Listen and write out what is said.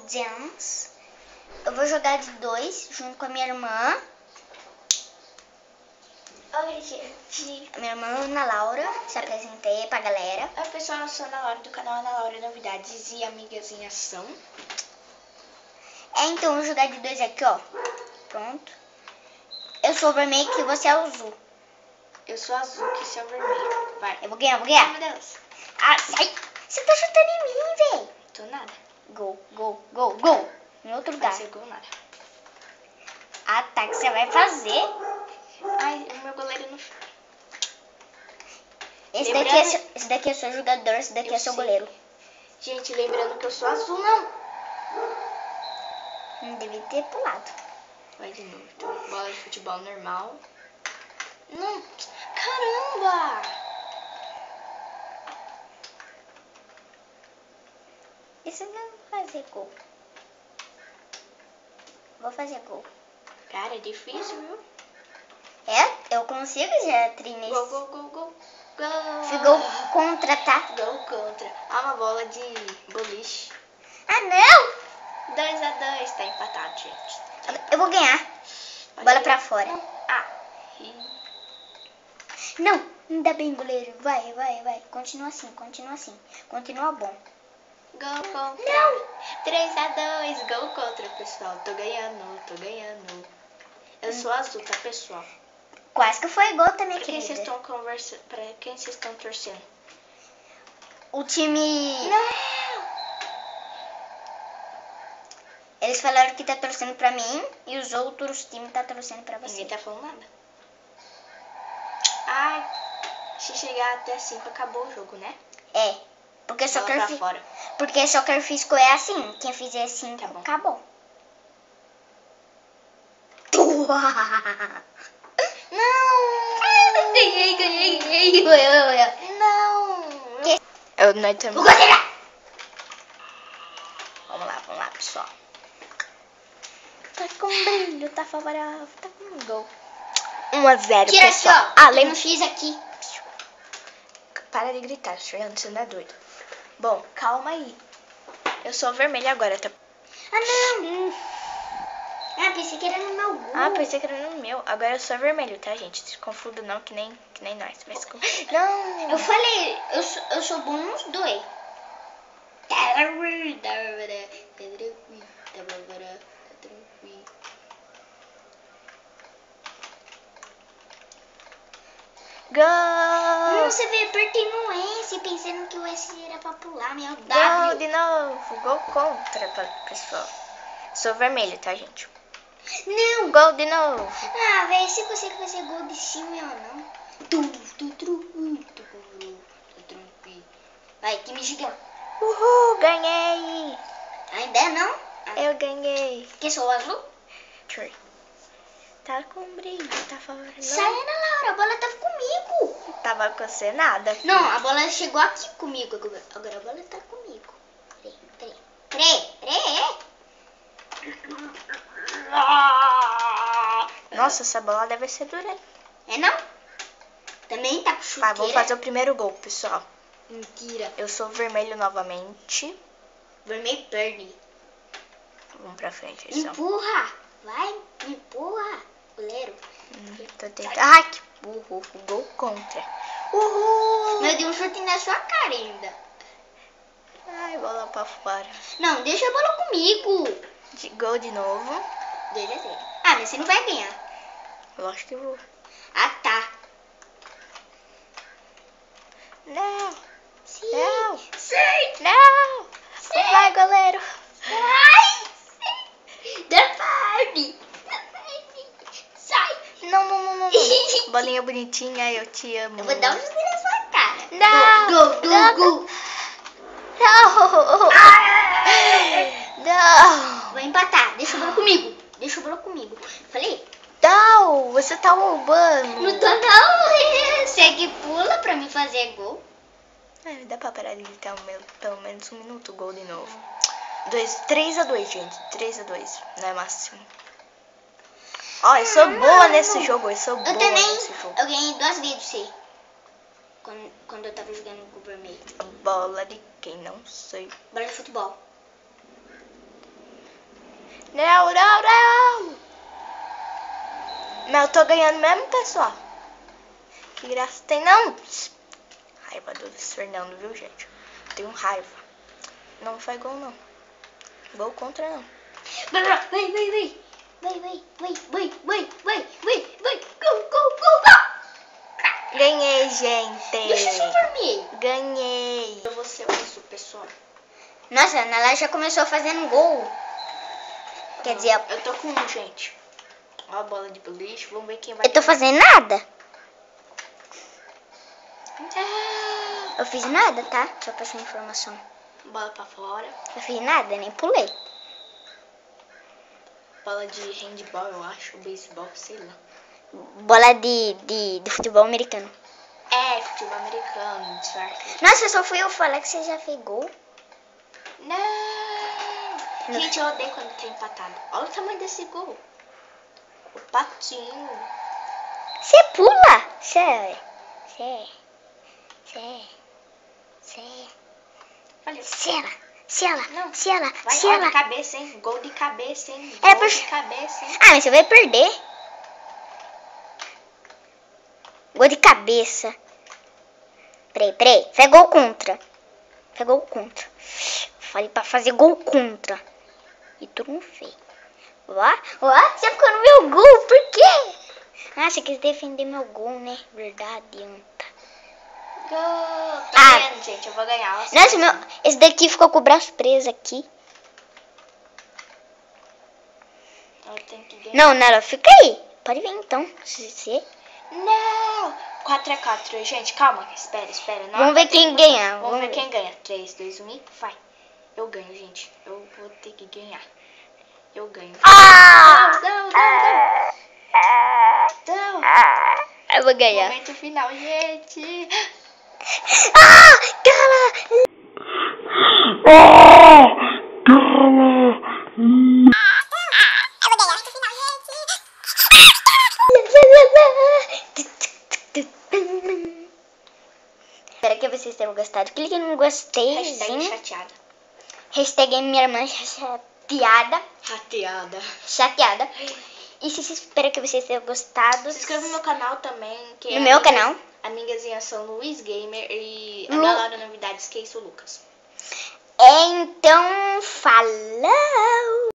Jans. Eu vou jogar de 2 junto com a minha irmã. Oi, gente. A minha irmã Ana Laura. Se apresentei pra galera. Oi, pessoal, eu sou a Ana Laura do canal Ana Laura Novidades e Amigas em Ação. Então, eu vou jogar de 2 aqui, ó. Pronto. Eu sou o vermelho que você é o azul. Eu sou azul, que você é o vermelho. Vai. Eu vou ganhar, vou ganhar. Ai, meu Deus. Ah, sai. Você tá chutando em mim, velho. Tô nada. Gol, gol, gol, gol. Em outro Vai lugar. ser gol nada. Ataque você vai fazer. Ai, o meu goleiro não... Esse daqui é seu jogador, esse daqui é seu goleiro. Gente, lembrando que eu sou azul, não. Não devia ter pulado. Vai de novo, então. Bola de futebol normal. Não. Caramba! Isso não vai fazer gol. Vou fazer gol. Cara, é difícil, viu? É, eu consigo, já treinei. Gol, gol, gol, gol. Gol. Fui gol contra, tá? Gol contra. Ah, uma bola de boliche. Ah, não! 2-2, tá empatado, gente. Eu vou ganhar. Bola pra fora. Ah. Não, ainda bem, goleiro. Vai, vai, vai. Continua assim, continua assim. Continua bom. Gol contra. Não! 3-2, gol contra, pessoal. Tô ganhando, tô ganhando. Eu sou azul, tá, pessoal? Quase que foi gol também, Pra quem querida. vocês estão conversando? Pra quem vocês estão torcendo? O time... Não! Eles falaram que tá torcendo pra mim e os outros times tá torcendo pra você. Ninguém tá falando nada. Ai, se chegar até 5 acabou o jogo, né? É, porque só Bola pra fora. Porque Soccer Fisco é assim. Quem fizer 5, Tá bom. acabou. Não! Ganhei. Não! Que? Nós estamos... Vamos lá, pessoal. Tá com brilho, tá favorável, tá com gol. 1-0, Tira pessoal. aqui, ó. Ah, Tem lembra... um X aqui. Para de gritar, Fernando, você não é doido. Bom, calma aí. Eu sou vermelho agora, tá? Ah, não. Ah, pensei que era no meu gol. Ah, pensei que era no meu. Agora eu sou vermelho, tá, gente? Se confundo não, que nem nós. Mas... Não! Eu falei, eu sou bom nos dois. Gol! Você vê, apertei no S, pensando que o S era pra pular, meu Gol W. de novo. Gol contra, pessoal. Sou vermelho, tá, gente? Não. Gol de novo. Ah, velho, você consegue fazer gol de cima ou não? Vai, time gigante. Uhul, ganhei. Ainda não? Eu ganhei. Que sou o azul? Tree. Tá com brilho, tá favorável. Sai, Ana Laura, a bola tava comigo. Tava com você nada, filho. Não, a bola chegou aqui comigo. Agora a bola tá comigo. Peraí. Nossa, essa bola deve ser dura. É não? Também tá com Tá, chuteira. vamos fazer o primeiro gol, pessoal. Mentira. Eu sou vermelho novamente. Vermelho perde. Vamos pra frente, pessoal. Empurra. Vai, empurra. Goleiro. Tô tentando. Ai, que burro. Gol contra. Uhul. Eu dei um chute na sua cara ainda. Ai, bola pra fora. Não, deixa a bola comigo. Gol de novo. 2-0. Ah, mas você não vai ganhar. Lógico que eu vou. Ah, tá. Não. Sim. Não. Sim. Não. Sim. Vai, goleiro. Ai, sim. Defende. Sai. Não. Bolinha bonitinha, eu te amo. Eu vou dar um chute na sua cara. Não. Gol. Não. Não. Vou empatar. Deixa a bola comigo. Falei? Não, você tá roubando. Não tô não. Você que pula pra me fazer gol. Ai, dá pra parar de gritar pelo menos 1 minuto, gol de novo. 3-2, gente. 3-2, não é máximo. Ó, eu sou boa nesse jogo. Eu ganhei 2 vezes você. Quando eu tava jogando com o vermelho. Bola de quem não sei. Bola de futebol. Não, não, não. Mas eu tô ganhando mesmo, pessoal. Que graça tem, não. Raiva do Luiz Fernando, viu, gente? Tenho raiva. Não foi gol, não. Gol contra, não. Vai. Gol. Ganhei, gente. Deixa eu dormir. Ganhei. Eu vou ser o azul, pessoal. Nossa, a Ana já começou fazendo gol. Quer dizer, eu tô com um, gente. Ó a bola de boliche. Vamos ver quem vai. Eu tô fazendo nada. Eu fiz nada, tá? Só pra sua informação. Bola pra fora. Eu fiz nada, nem pulei. Bola de handball, eu acho. Beisebol, sei lá. Bola de futebol americano. É, futebol americano, certo? Nossa, só fui eu falar que você já fez gol. Não. Gente, eu odeio quando tá empatado. Olha o tamanho desse gol. O patinho. Você pula. Você. Olha. Não. Vai, ó, de cabeça, hein? Gol de cabeça, hein? É, Gol de cabeça, hein? Ah, mas você vai perder. Gol de cabeça. Peraí. Faz gol contra. Falei pra fazer gol contra. E tu não fez. Ó, você ficou no meu gol. Por quê? Ah, você quis defender meu gol, né? Verdade, anta. Gol. Tá vendo, gente? Eu vou ganhar. Nossa, esse daqui ficou com o braço preso aqui. Eu tenho que ganhar. Não, fica aí. Pode vir então. Se... Não! 4-4, gente, calma, espera. Não, vamos ver quem ganha. Vamos ver quem ganha. 3, 2, 1 e vai. Eu ganho, gente. Eu vou ter que ganhar. Eu ganho. Não. Eu vou ganhar. Momento final, gente. Cala! Espero que vocês tenham gostado. Clique no gostei. Hashtag chateada. Hashtag minha irmã chateada. Chateada. E espero que vocês tenham gostado. Se inscreva no meu canal também. Que no meu canal. Amigas são Luiz Gamer e a minha Laura Novidades, que é isso, Lucas. Então, falou!